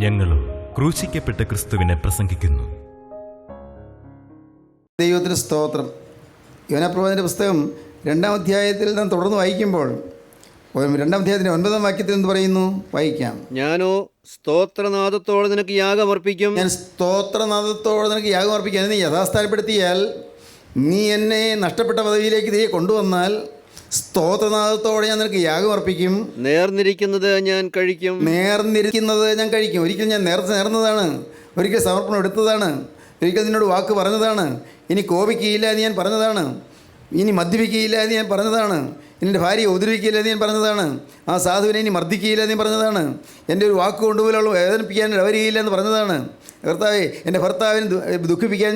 ഞങ്ങളും ക്രൂശിക്കപ്പെട്ട ക്രിസ്തുവിനെ പ്രസംഗിക്കുന്നു. ദൈവത്തിന് സ്തോത്രം. യോനാപ്രവാചകന്റെ പുസ്തകം 2-ാം അധ്യായത്തിൽ നാം തുടർന്ന് വായിക്കുമ്പോൾ 2-ാം അധ്യായത്തിൻ്റെ 9-ാം വാക്യത്തിൽ എന്ത് പറയുന്നു? വായിക്കാം. ഞാനോ സ്തോത്രനാദത്തോടെ നിനക്ക് യാഗമർപ്പിക്കും. ഞാൻ സ്തോത്രനാദത്തോടെ നിനക്ക് യാഗമർപ്പിക്കും. അതിനെ യഥാസ്ഥാനപ്പെടുത്തിയാൽ, നീ എന്നെ നഷ്ടപ്പെട്ട പദവിയിലേക്ക് തിരികെ കൊണ്ടുവന്നാൽ, സ്തോത്രനാദത്തോടെ ഞാൻ നിനക്ക് യാഗമർപ്പിക്കും. നേർന്നിരിക്കുന്നത് ഞാൻ കഴിക്കും. നേർന്നിരിക്കുന്നത് ഞാൻ കഴിക്കും. ഒരിക്കൽ ഞാൻ നേർന്നതാണ്, ഒരിക്കൽ സമർപ്പണം എടുത്തതാണ്, ഒരിക്കൽ നിന്നോട് വാക്ക് പറഞ്ഞതാണ്. ഇനി കോപിക്കുകയില്ല എന്ന് ഞാൻ പറഞ്ഞതാണ്, ഇനി മദ്യപിക്കുകയില്ല എന്ന് ഞാൻ പറഞ്ഞതാണ്, എൻ്റെ ഭാര്യയെ ഉപദ്രവിക്കില്ല എന്ന് ഞാൻ പറഞ്ഞതാണ്, ആ സാധുവിനെ ഇനി മർദ്ദിക്കുകയില്ല എന്ന് ഞാൻ പറഞ്ഞതാണ്, എൻ്റെ ഒരു വാക്ക് കൊണ്ടുപോലുള്ള വേദനിപ്പിക്കാൻ വരികയില്ല എന്ന് പറഞ്ഞതാണ്. കർത്താവേ, എൻ്റെ ഭർത്താവിനെ ദുഃഖിപ്പിക്കാൻ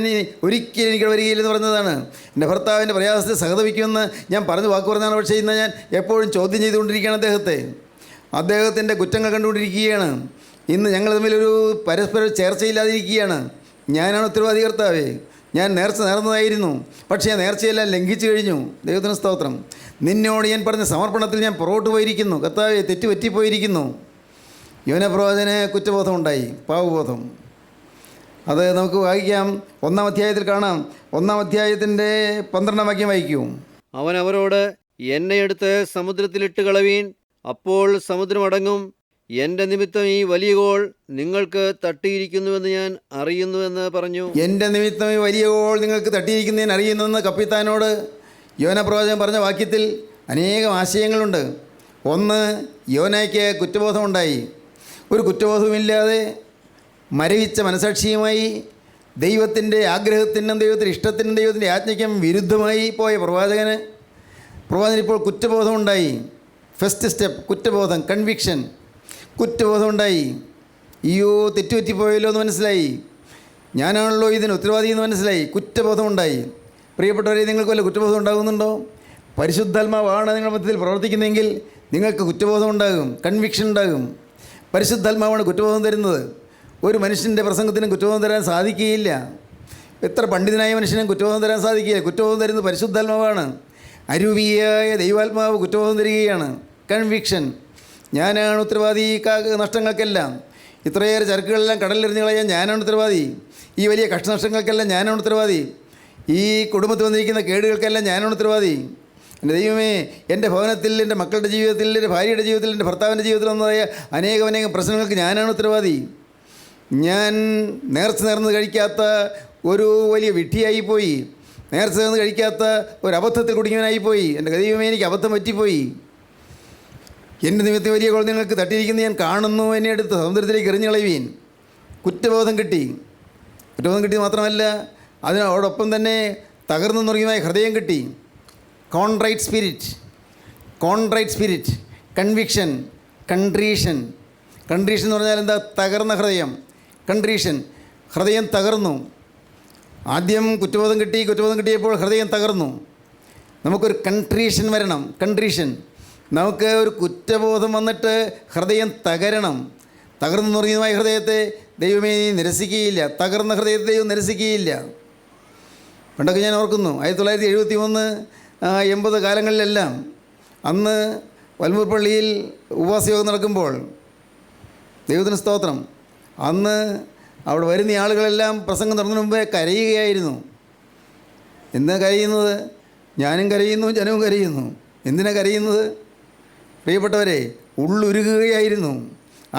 ഒരിക്കലും എനിക്ക് വരികയില്ലെന്ന് പറഞ്ഞതാണ്. എൻ്റെ ഭർത്താവിൻ്റെ പ്രയാസത്തെ സഹതപിക്കുമെന്ന് ഞാൻ വാക്ക് പറഞ്ഞതാണ്. പക്ഷേ ഇന്ന് ഞാൻ എപ്പോഴും ചോദ്യം ചെയ്തുകൊണ്ടിരിക്കുകയാണ് അദ്ദേഹത്തിൻ്റെ കുറ്റങ്ങൾ കണ്ടുകൊണ്ടിരിക്കുകയാണ്. ഇന്ന് ഞങ്ങൾ തമ്മിലൊരു പരസ്പര ചേർച്ചയില്ലാതിരിക്കുകയാണ്. ഞാനാണ് ഉത്തരവാദി കർത്താവേ. ഞാൻ നേർന്നതായിരുന്നു, പക്ഷേ ഞാൻ നേർച്ചയെല്ലാം ലംഘിച്ചു കഴിഞ്ഞു. ദൈവത്തിന് സ്തോത്രം. നിന്നോട് ഞാൻ പറഞ്ഞ സമർപ്പണത്തിൽ ഞാൻ പുറകോട്ട് പോയിരിക്കുന്നു. കർത്താവേ, തെറ്റുപറ്റിപ്പോയിരിക്കുന്നു. യോനാപ്രവാചകന് കുറ്റബോധം ഉണ്ടായി, പാവബോധം. അത് നമുക്ക് വായിക്കാം. 1-ാം അധ്യായത്തിൽ കാണാം. 1-ാം അധ്യായത്തിൻ്റെ 12-ാം വാക്യം വായിക്കൂ. അവൻ അവരോട്, എന്നെ എടുത്ത് സമുദ്രത്തിലിട്ട് കളവീൻ, അപ്പോൾ സമുദ്രം അടങ്ങും. എൻ്റെ നിമിത്തം ഈ വലിയ കോൾ നിങ്ങൾക്ക് തട്ടിയിരിക്കുന്നുവെന്ന് ഞാൻ അറിയുന്നുവെന്ന് പറഞ്ഞു. എൻ്റെ നിമിത്തം ഈ വലിയ കോൾ നിങ്ങൾക്ക് തട്ടിയിരിക്കുന്നു ഞാൻ അറിയുന്നുവെന്ന് കപ്പിത്താനോട് യോനാപ്രവാചകൻ പറഞ്ഞ വാക്യത്തിൽ അനേകം ആശയങ്ങളുണ്ട്. ഒന്ന്, യോനയ്ക്ക് കുറ്റബോധമുണ്ടായി. ഒരു കുറ്റബോധവുമില്ലാതെ മരവിച്ച മനസാക്ഷിയുമായി ദൈവത്തിൻ്റെ ആഗ്രഹത്തിനും ദൈവത്തിൻ്റെ ഇഷ്ടത്തിനും ദൈവത്തിൻ്റെ ആജ്ഞയ്ക്കും വിരുദ്ധമായി പോയ പ്രവാചകന് ഇപ്പോൾ കുറ്റബോധമുണ്ടായി. ഫസ്റ്റ് സ്റ്റെപ്പ് കുറ്റബോധം, കൺവിക്ഷൻ. കുറ്റബോധമുണ്ടായി. അയ്യോ, തെറ്റുപറ്റിപ്പോയല്ലോ എന്ന് മനസ്സിലായി. ഞാനാണല്ലോ ഇതിന് ഉത്തരവാദി എന്ന് മനസ്സിലായി. കുറ്റബോധമുണ്ടായി. പ്രിയപ്പെട്ടവരെ, നിങ്ങൾക്ക് വല്ല കുറ്റബോധം ഉണ്ടാകുന്നുണ്ടോ? പരിശുദ്ധാത്മാവാണ് നിങ്ങളുടെ മധ്യത്തിൽ പ്രവർത്തിക്കുന്നതെങ്കിൽ നിങ്ങൾക്ക് കുറ്റബോധം ഉണ്ടാകും, കൺവിക്ഷൻ ഉണ്ടാകും. പരിശുദ്ധാത്മാവാണ് കുറ്റബോധം തരുന്നത്. ഒരു മനുഷ്യൻ്റെ പ്രസംഗത്തിനും കുറ്റബോധം തരാൻ സാധിക്കുകയില്ല. എത്ര പണ്ഡിതനായ മനുഷ്യനും കുറ്റബോധം തരാൻ സാധിക്കുകയില്ല. കുറ്റബോധം തരുന്നത് പരിശുദ്ധാത്മാവാണ്. അരൂപിയായ ദൈവാത്മാവ് കുറ്റബോധം തരികയാണ്, കൺവിക്ഷൻ. ഞാനാണ് ഉത്തരവാദി ഈ നഷ്ടങ്ങൾക്കെല്ലാം. ഇത്രയേറെ ചരക്കുകളെല്ലാം കടലിലെറിഞ്ഞ് കളയാൻ ഞാനാണ് ഉത്തരവാദി. ഈ വലിയ കഷ്ടനഷ്ടങ്ങൾക്കെല്ലാം ഞാനാണ് ഉത്തരവാദി. ഈ കുടുംബത്തിൽ വന്നിരിക്കുന്ന കേടുകൾക്കെല്ലാം ഞാനാണ് ഉത്തരവാദി. എൻ്റെ ദൈവമേ, എൻ്റെ ഭവനത്തിൽ, എൻ്റെ മക്കളുടെ ജീവിതത്തിൽ, എൻ്റെ ഭാര്യയുടെ ജീവിതത്തിൽ, എൻ്റെ ഭർത്താവിൻ്റെ ജീവിതത്തിൽ വന്നതായ അനേകം പ്രശ്നങ്ങൾക്ക് ഞാനാണ് ഉത്തരവാദി. ഞാൻ നേർന്ന് കഴിക്കാത്ത ഒരു വലിയ വിഡ്ഢിയായിപ്പോയി. നേർന്ന് കഴിക്കാത്ത ഒരു അബദ്ധത്തിൽ കുടുങ്ങിയവനായിപ്പോയി. എൻ്റെ ദൈവമേ, എനിക്ക് അബദ്ധം പറ്റിപ്പോയി. എൻ്റെ നിമിത്തം വലിയ കോൾ നിങ്ങൾക്ക് തട്ടിയിരിക്കുന്നത് ഞാൻ കാണുന്നു. എന്നെ എടുത്ത് സമുദ്രത്തിലേക്ക് എറിഞ്ഞു കളയുവീൻ. കുറ്റബോധം കിട്ടി. കുറ്റബോധം കിട്ടി മാത്രമല്ല, അതിനോടൊപ്പം തന്നെ തകർന്നു നുറുങ്ങിയമായ ഹൃദയം കിട്ടി. Contrite spirit, conviction, contrition. Contrition എന്ന് പറഞ്ഞാൽ എന്താ? തകർന്ന ഹൃദയം. കൺട്രീഷൻ, ഹൃദയം തകർന്നു. ആദ്യം കുറ്റബോധം കിട്ടിയപ്പോൾ ഹൃദയം തകർന്നു. നമുക്കൊരു കൺട്രീഷൻ വരണം. കൺട്രീഷൻ, നമുക്ക് ഒരു കുറ്റബോധം വന്നിട്ട് ഹൃദയം തകരണം. തകർന്നു നുറുങ്ങിയതുമായ ഹൃദയത്തെ ദൈവമേ നിരസിക്കുകയില്ല. തകർന്ന ഹൃദയത്തെ ദൈവം നിരസിക്കുകയില്ല. പണ്ടൊക്കെ ഞാൻ ഓർക്കുന്നു, 1973-80 കാലങ്ങളിലെല്ലാം അന്ന് വൽമൂർ പള്ളിയിൽ ഉപവാസയോഗം നടക്കുമ്പോൾ, ദൈവത്തിന് സ്തോത്രം, അന്ന് അവിടെ വരുന്ന ആളുകളെല്ലാം പ്രസംഗം നടന്നതിന് മുമ്പേ കരയുകയായിരുന്നു. എന്താ കരയുന്നത്? ഞാനും കരയുന്നു, ജനവും കരയുന്നു. എന്തിനാണ് കരയുന്നത്? പ്രിയപ്പെട്ടവരെ, ഉള്ളുരുകുകയായിരുന്നു.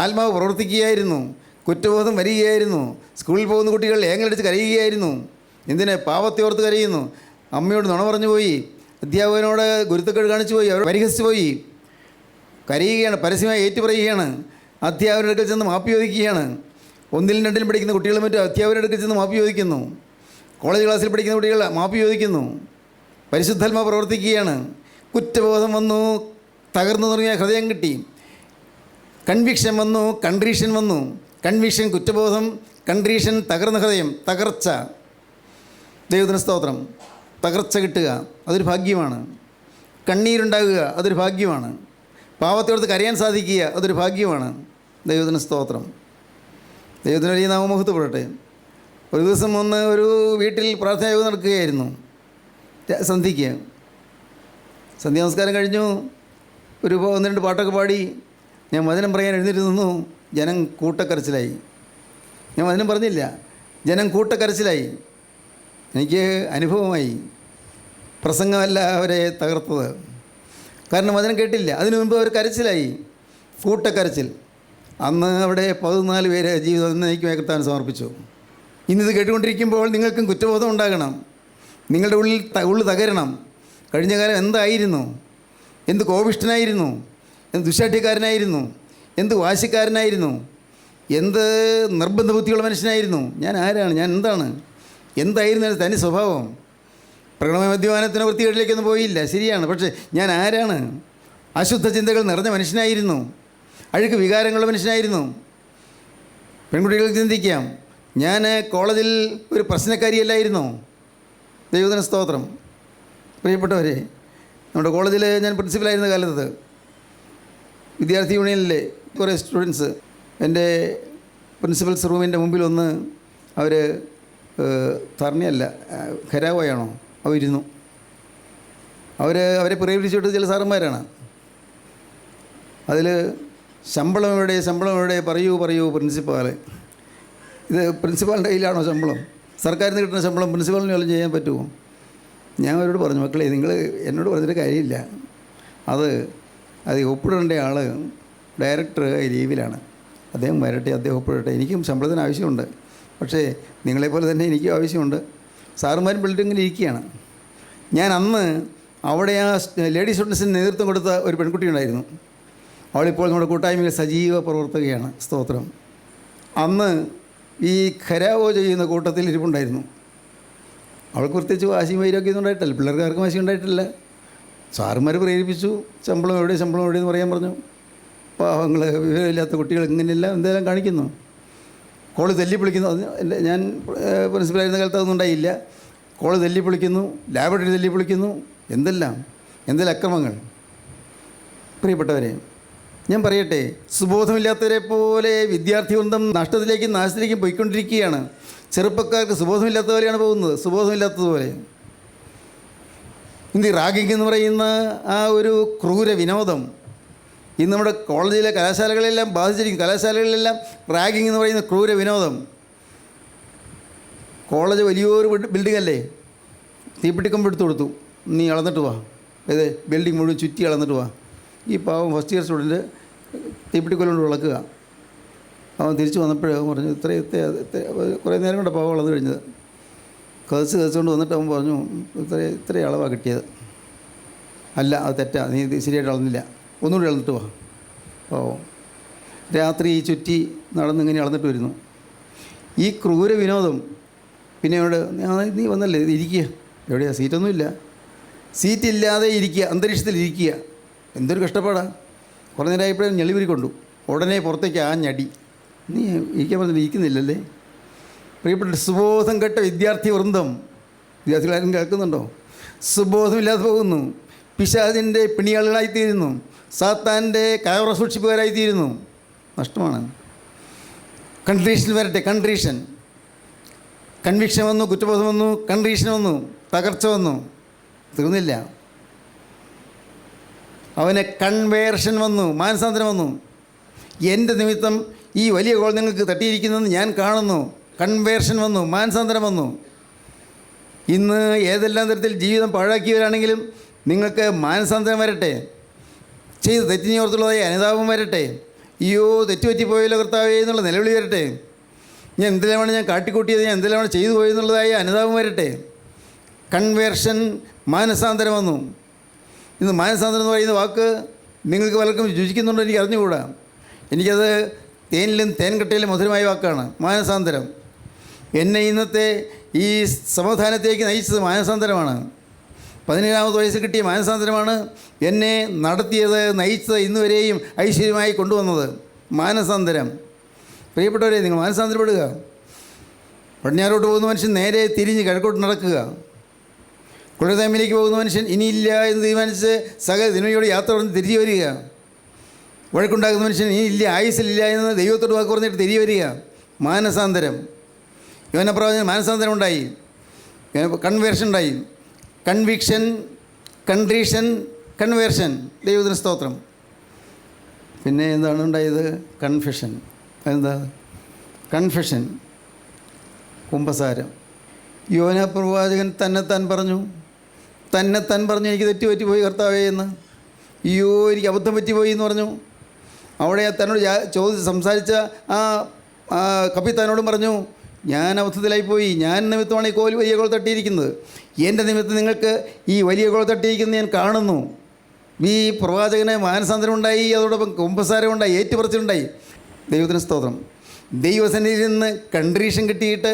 ആത്മാവ് പ്രവർത്തിക്കുകയായിരുന്നു. കുറ്റബോധം വരികയായിരുന്നു. സ്കൂളിൽ പോകുന്ന കുട്ടികൾ ഏങ്ങലടിച്ച് കരയുകയായിരുന്നു. എന്തിന്? പാവത്തെ ഓർത്ത് കരയുന്നു. അമ്മയോട് നുണ പറഞ്ഞു പോയി, അധ്യാപകനോട് ഗുരുത്തക്കേട് കാണിച്ചു പോയി, അവർ പരിഹസിച്ചു പോയി. കരയുകയാണ്, പരസ്യമായി ഏറ്റുപറയുകയാണ്. അധ്യാപകരുടെ അടുക്കൽ ചെന്ന് മാപ്പി ചോദിക്കുകയാണ്. 1-ലും 2-ലും പഠിക്കുന്ന കുട്ടികളും മറ്റും അധ്യാപകരുടെ അടുക്കൽ ചെന്ന് മാപ്പി ചോദിക്കുന്നു. കോളേജ് ക്ലാസ്സിൽ പഠിക്കുന്ന കുട്ടികൾ മാപ്പി ചോദിക്കുന്നു. പരിശുദ്ധാത്മാവ് പ്രവർത്തിക്കുകയാണ്. കുറ്റബോധം വന്നു, തകർന്നു തുടങ്ങിയ ഹൃദയം കിട്ടി. കൺവിക്ഷൻ വന്നു, കൺട്രീഷൻ വന്നു. കൺവിക്ഷൻ കുറ്റബോധം, കൺട്രീഷൻ തകർന്ന ഹൃദയം, തകർച്ച. ദൈവത്തിന് സ്തോത്രം. തകർച്ച കിട്ടുക അതൊരു ഭാഗ്യമാണ്. കണ്ണീരുണ്ടാകുക അതൊരു ഭാഗ്യമാണ്. പാവത്തോടത്ത് കരയാൻ സാധിക്കുക അതൊരു ഭാഗ്യമാണ്. ദൈവത്തിന് സ്തോത്രം. ദൈവത്തിന് വലിയ നാമമഹത്വപ്പെടട്ടെ. ഒരു ദിവസം ഒരു വീട്ടിൽ പ്രാർത്ഥനായോഗം നടക്കുകയായിരുന്നു. സന്ധ്യയ്ക്ക് സന്ധ്യാനമസ്കാരം കഴിഞ്ഞു. 1-2 പാട്ടൊക്കെ പാടി ഞാൻ വചനം പറയാൻ എഴുന്നേറ്റ് നിന്നു. ജനം കൂട്ടക്കരച്ചിലായി. ഞാൻ അതിനും പറഞ്ഞില്ല, ജനം കൂട്ടക്കരച്ചിലായി. എനിക്ക് അനുഭവമായി. പ്രസംഗമല്ല അവരെ തകർത്തത്, കാരണം വചനം കേട്ടില്ല. അതിനു മുൻപ് അവർ കരച്ചിലായി, കൂട്ടക്കരച്ചിൽ. അന്ന് അവിടെ 14 പേര് ജീവിതം എന്നേക്കുമായി കർത്താവിന് സമർപ്പിച്ചു. ഇന്നിത് കേട്ടുകൊണ്ടിരിക്കുമ്പോൾ നിങ്ങൾക്കും കുറ്റബോധം ഉണ്ടാകണം. നിങ്ങളുടെ ഉള്ളിൽ തകരണം. കഴിഞ്ഞ കാലം എന്തായിരുന്നു? എന്ത് കോപിഷ്ഠനായിരുന്നു, എന്ത് ദുശ്ശാഠ്യക്കാരനായിരുന്നു, എന്ത് വാശിക്കാരനായിരുന്നു, എന്ത് നിർബന്ധ ബുദ്ധിയുള്ള മനുഷ്യനായിരുന്നു. ഞാൻ ആരാണ്? ഞാൻ എന്താണ്? എന്തായിരുന്നു എൻ്റെ തനി സ്വഭാവം? പ്രകടമായ മദ്യപാനത്തിന് വൃത്തികേടിലേക്കൊന്നും പോയില്ല, ശരിയാണ്. പക്ഷേ ഞാൻ ആരാണ്? അശുദ്ധ ചിന്തകൾ നിറഞ്ഞ മനുഷ്യനായിരുന്നു, അഴുക്ക് വികാരങ്ങളുള്ള മനുഷ്യനായിരുന്നു. പെൺകുട്ടികൾക്ക് ചിന്തിക്കാം, ഞാൻ കോളേജിൽ ഒരു പ്രശ്നക്കാരിയല്ലായിരുന്നു. ദൈവത്തിന് സ്തോത്രം. പ്രിയപ്പെട്ടവരെ, നമ്മുടെ കോളേജിൽ ഞാൻ പ്രിൻസിപ്പലായിരുന്ന കാലത്ത് വിദ്യാർത്ഥി യൂണിയനിലെ കുറേ സ്റ്റുഡൻസ് എൻ്റെ പ്രിൻസിപ്പൽസ് റൂമിൻ്റെ മുമ്പിൽ വന്ന് അവർ ധർണയല്ല ഖരാവോയാണോ അവരിരുന്നു. അവരെ പ്രേരിപ്പിച്ചിട്ട് ചില സാറന്മാരാണ്. അതിൽ ശമ്പളം എവിടെ പറയൂ പ്രിൻസിപ്പാൾ. ഇത് പ്രിൻസിപ്പാളിൻ്റെ കയ്യിലാണോ ശമ്പളം? സർക്കാരിൽ നിന്ന് കിട്ടുന്ന ശമ്പളം പ്രിൻസിപ്പാളിന് വല്ലതും ചെയ്യാൻ പറ്റുമോ? ഞാൻ അവരോട് പറഞ്ഞു, മക്കളെ നിങ്ങൾ എന്നോട് പറഞ്ഞിട്ട് കാര്യമില്ല. അത് ഒപ്പിടേണ്ട ആൾ ഡയറക്ടർ ലീവിലാണ്, അദ്ദേഹം വരട്ടെ, അദ്ദേഹം ഒപ്പിടട്ടെ. എനിക്കും ശമ്പളത്തിന് ആവശ്യമുണ്ട്, പക്ഷേ നിങ്ങളെപ്പോലെ തന്നെ എനിക്കും ആവശ്യമുണ്ട്. സാറുമാരും ബിൽഡിങ്ങിൽ ഇരിക്കുകയാണ്. ഞാൻ അന്ന് അവിടെ ആ ലേഡീസ് സ്റ്റുഡൻസിന് നേതൃത്വം കൊടുത്ത ഒരു പെൺകുട്ടി ഉണ്ടായിരുന്നു. അവളിപ്പോൾ നമ്മുടെ കൂട്ടായ്മയിൽ സജീവ പ്രവർത്തകയാണ്. സ്തോത്രം. അന്ന് ഈ ഖരാവോ ചെയ്യുന്ന കൂട്ടത്തിൽ ഇരിപ്പുണ്ടായിരുന്നു. അവൾക്ക് പ്രത്യേകിച്ച് വാശിയും വൈരാഗ്യമൊന്നും ഉണ്ടായിട്ടില്ല, പിള്ളേർക്കാർക്കും വാശി ഉണ്ടായിട്ടില്ല. സാറുമാർ പ്രേരിപ്പിച്ചു, ശമ്പളം എവിടെയെന്ന് പറയാൻ പറഞ്ഞു. പാവങ്ങൾ, വിവരമില്ലാത്ത കുട്ടികൾ ഇങ്ങനെയെല്ലാം എന്തെല്ലാം കാണിക്കുന്നു. കോള് തല്ലിപ്പൊളിക്കുന്നു. അത് ഞാൻ പ്രിൻസിപ്പലായിരുന്ന കാലത്ത് അതൊന്നും ഉണ്ടായില്ല. കോള് തല്ലിപ്പൊളിക്കുന്നു, ലാബറട്ടറി തല്ലിപ്പൊളിക്കുന്നു, എന്തെല്ലാം അക്രമങ്ങൾ. പ്രിയപ്പെട്ടവരെ, ഞാൻ പറയട്ടെ, സുബോധമില്ലാത്തവരെ പോലെ വിദ്യാർത്ഥി വൃന്ദം നഷ്ടത്തിലേക്കും നാശത്തിലേക്കും പോയിക്കൊണ്ടിരിക്കുകയാണ്. ചെറുപ്പക്കാർക്ക് സുബോധമില്ലാത്തവരെയാണ് പോകുന്നത്, സുബോധമില്ലാത്തതുപോലെ. ഇന്ന് റാഗിങ് എന്ന് പറയുന്ന ആ ഒരു ക്രൂര വിനോദം ഇന്ന് നമ്മുടെ കോളേജിലെ കലാശാലകളെല്ലാം ബാധിച്ചിരിക്കും. കലാശാലകളിലെല്ലാം റാഗിങ് എന്ന് പറയുന്ന ക്രൂര വിനോദം. കോളേജ് വലിയൊരു ബിൽഡിംഗ് അല്ലേ, തീപ്പെട്ടിക്കമ്പ് എടുത്തു കൊടുത്തു, നീ അളന്നിട്ട് വാ, അതെ ബിൽഡിംഗ് മുഴുവൻ ചുറ്റി അളന്നിട്ട് വാ. ഈ പാവം ഫസ്റ്റ് ഇയർ സ്റ്റുഡൻറ്റ് തീപ്പെട്ടിക്കൊല്ലുകൊണ്ട് വിളക്കുക. അവൻ തിരിച്ച് വന്നപ്പോഴേ അവൻ പറഞ്ഞു, കുറേ നേരം കൊണ്ട് പാവം അളന്ന് കഴിഞ്ഞത്. കതിച്ചുകൊണ്ട് വന്നിട്ട് അവൻ പറഞ്ഞു, ഇത്ര അളവാണ് കിട്ടിയത്. അല്ല, അത് തെറ്റാ, നീ ഇത് ശരിയായിട്ട് അളന്നില്ല, ഒന്നുകൂടി അളന്നിട്ട് വാ. പാവം രാത്രി ചുറ്റി നടന്നിങ്ങനെ അളന്നിട്ട് വരുന്നു. ഈ ക്രൂര വിനോദം. പിന്നെ അവിടെ നീ വന്നല്ലേ, ഇത് ഇരിക്കുക, എവിടെയാണ് സീറ്റൊന്നുമില്ല, സീറ്റില്ലാതെ ഇരിക്കുക, അന്തരീക്ഷത്തിലിരിക്കുക. എന്തൊരു കഷ്ടപ്പാടാണ്. കുറേ നേരമായപ്പോഴും ഞെളിവിരി കൊണ്ടു. ഉടനെ പുറത്തേക്ക് ആ ഞടി, നീ ഇരിക്കാൻ പറഞ്ഞിട്ട് ഇരിക്കുന്നില്ലല്ലേ. പ്രിയപ്പെട്ട സുബോധം കെട്ട വിദ്യാർത്ഥി വൃന്ദം, വിദ്യാർത്ഥികളാരും കേൾക്കുന്നുണ്ടോ? സുബോധമില്ലാതെ പോകുന്നു, പിശാചിൻ്റെ പിണിയാളുകളായിത്തീരുന്നു, സാത്താൻ്റെ കയറ സൂക്ഷിപ്പുകാരായിത്തീരുന്നു. നഷ്ടമാണ്. കൺട്രീഷൻ വരട്ടെ, കൺവിക്ഷൻ വന്നു, കുറ്റബോധം വന്നു, കൺട്രീഷൻ വന്നു, തകർച്ച വന്നു, തീർന്നില്ല. അവന് കൺവേർഷൻ വന്നു, മാനസാന്തരം വന്നു. എൻ്റെ നിമിത്തം ഈ വലിയ ഗോൾ നിങ്ങൾക്ക് തട്ടിയിരിക്കുന്നതെന്ന് ഞാൻ കാണുന്നു. കൺവേർഷൻ വന്നു, മാനസാന്തരം വന്നു. ഇന്ന് ഏതെല്ലാം തരത്തിൽ ജീവിതം പാഴാക്കിയവരാണെങ്കിലും നിങ്ങൾക്ക് മാനസാന്തരം വരട്ടെ. ചെയ്ത് തെറ്റിഞ്ഞോർത്തുള്ളതായി അനുതാപം വരട്ടെ. അയ്യോ തെറ്റുപറ്റിപ്പോയല്ലോ കർത്താവേ എന്നുള്ള നിലവിളി വരട്ടെ. ഞാൻ എന്തെല്ലാമാണ് കാട്ടിക്കൂട്ടിയത്, ഞാൻ എന്തെല്ലാമാണ് ചെയ്തു പോയെന്നുള്ളതായ അനുതാപം വരട്ടെ. കൺവേർഷൻ, മാനസാന്തരം വന്നു. ഇന്ന് മാനസാന്തരം എന്ന് പറയുന്ന വാക്ക് നിങ്ങൾക്ക് പലർക്കും രുചിക്കുന്നുണ്ടോ എനിക്ക് അറിഞ്ഞുകൂടാ. എനിക്കത് തേനിലും തേൻകട്ടയിലും മധുരമായ വാക്കാണ് മാനസാന്തരം. എന്നെ ഇന്നത്തെ ഈ സമാധാനത്തേക്ക് നയിച്ചത് മാനസാന്തരമാണ്. 17-ാമത്തെ വയസ്സിൽ കിട്ടിയ മാനസാന്തരമാണ് എന്നെ നടത്തിയത്, നയിച്ചത്, ഇന്നുവരെയും ഐശ്വര്യമായി കൊണ്ടുവന്നത്. മാനസാന്തരം. പ്രിയപ്പെട്ടവരെ, നിങ്ങൾ മാനസാന്തരപ്പെടുക. പടിഞ്ഞാറോട്ട് പോകുന്ന മനുഷ്യൻ നേരെ തിരിഞ്ഞ് കിഴക്കോട്ട് നടക്കുക. കുഴൽതാമിലേക്ക് പോകുന്ന മനുഷ്യൻ ഇനിയില്ല എന്ന് തീരുമാനിച്ച് സകല ദിനയോട് യാത്ര പറഞ്ഞ് തിരികെ വരിക. വഴക്കുണ്ടാക്കുന്ന മനുഷ്യൻ ഇനിയില്ല, ആയുസ്സിലില്ല എന്ന് ദൈവത്തോട് വാക്ക് പറഞ്ഞിട്ട് തിരികെ വരിക. മാനസാന്തരം. യോഹന്നാപ്രവാചകന് മാനസാന്തരം ഉണ്ടായി, കൺവേർഷൻ ഉണ്ടായി. Conviction, contrition, conversion. ദൈവത്തിന് സ്തോത്രം. പിന്നെ എന്താണ് ഉണ്ടായത്? കൺഫെഷൻ. എന്താ? കൺഫെഷൻ, കുമ്പസാരം. യോന പ്രവാചകൻ തന്നെത്താൻ പറഞ്ഞു എനിക്ക് തെറ്റ് പറ്റിപ്പോയി കർത്താവേ എന്ന്. അയ്യോ, എനിക്ക് അബദ്ധം പറ്റിപ്പോയി എന്ന് പറഞ്ഞു. അവിടെ തന്നോട് സംസാരിച്ച ആ കപ്പിത്താനോടും പറഞ്ഞു, ഞാൻ അബദ്ധത്തിലായിപ്പോയി, ഞാൻ നിമിത്തമാണ് ഈ വലിയ കോൾ തട്ടിയിരിക്കുന്നത്, എൻ്റെ നിമിത്തം നിങ്ങൾക്ക് ഈ വലിയ കോൾ തട്ടിയിരിക്കുന്നത് ഞാൻ കാണുന്നു. ഈ പ്രവാചകന് മാനസാന്തരം ഉണ്ടായി, അതോടൊപ്പം കുമ്പസാരം ഉണ്ടായി, ഏറ്റുപറച്ചിലുണ്ടായി. ദൈവത്തിന് സ്തോത്രം. ദൈവസന്നിധിയിൽ നിന്ന് കൺട്രീഷൻ കിട്ടിയിട്ട്,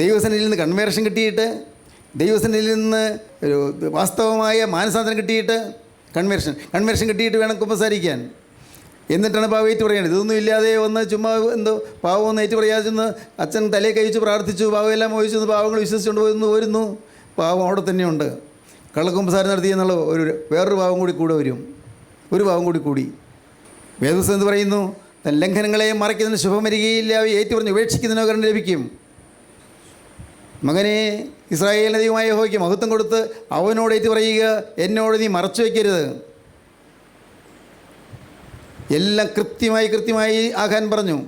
ദൈവസന്നിധിയിൽ നിന്ന് കൺവേർഷൻ കിട്ടിയിട്ട്, ദൈവസന്നിധിയിൽ നിന്ന് ഒരു വാസ്തവമായ മാനസാന്തരം കിട്ടിയിട്ട്, കൺവേർഷൻ കിട്ടിയിട്ട് വേണം കുമ്പസാരിക്കാൻ. എന്നിട്ടാണ് പാവം ഏറ്റു പറയുന്നത്. ഇതൊന്നും ഇല്ലാതെ ഒന്ന് ചുമ്മാ എന്തോ പാവം ഏറ്റു പറയാതെ ചെന്ന് അച്ഛൻ തലയെ കഴിച്ച് പ്രാർത്ഥിച്ചു, പാവമെല്ലാം മോഹിച്ചു, പാവങ്ങൾ വിശ്വസിച്ചുകൊണ്ട് വരുന്നു. പാവം അവിടെ തന്നെയുണ്ട്. കള്ളക്കുമ്പസാരം നടത്തിയെന്നുള്ള വേറൊരു പാവം കൂടി വരും. ഒരു പാവം കൂടി വേദപുസ്തകം എന്ത് പറയുന്നു? തൻ ലംഘനങ്ങളെ മറയ്ക്കുന്നതിന് ശുഭം വരികയില്ല, ഏറ്റു പറഞ്ഞ് ഉപേക്ഷിക്കുന്നതിനോ കരണം ലഭിക്കും. മകനെ, ഇസ്രായേലിന് ദൈവമായ യഹോവയ്ക്ക് മഹത്വം കൊടുത്ത് അവനോട് ഏറ്റു പറയുക, എന്നോട് നീ മറച്ചു വയ്ക്കരുത്. എല്ലാം കൃത്യമായി ആകാൻ പറഞ്ഞു.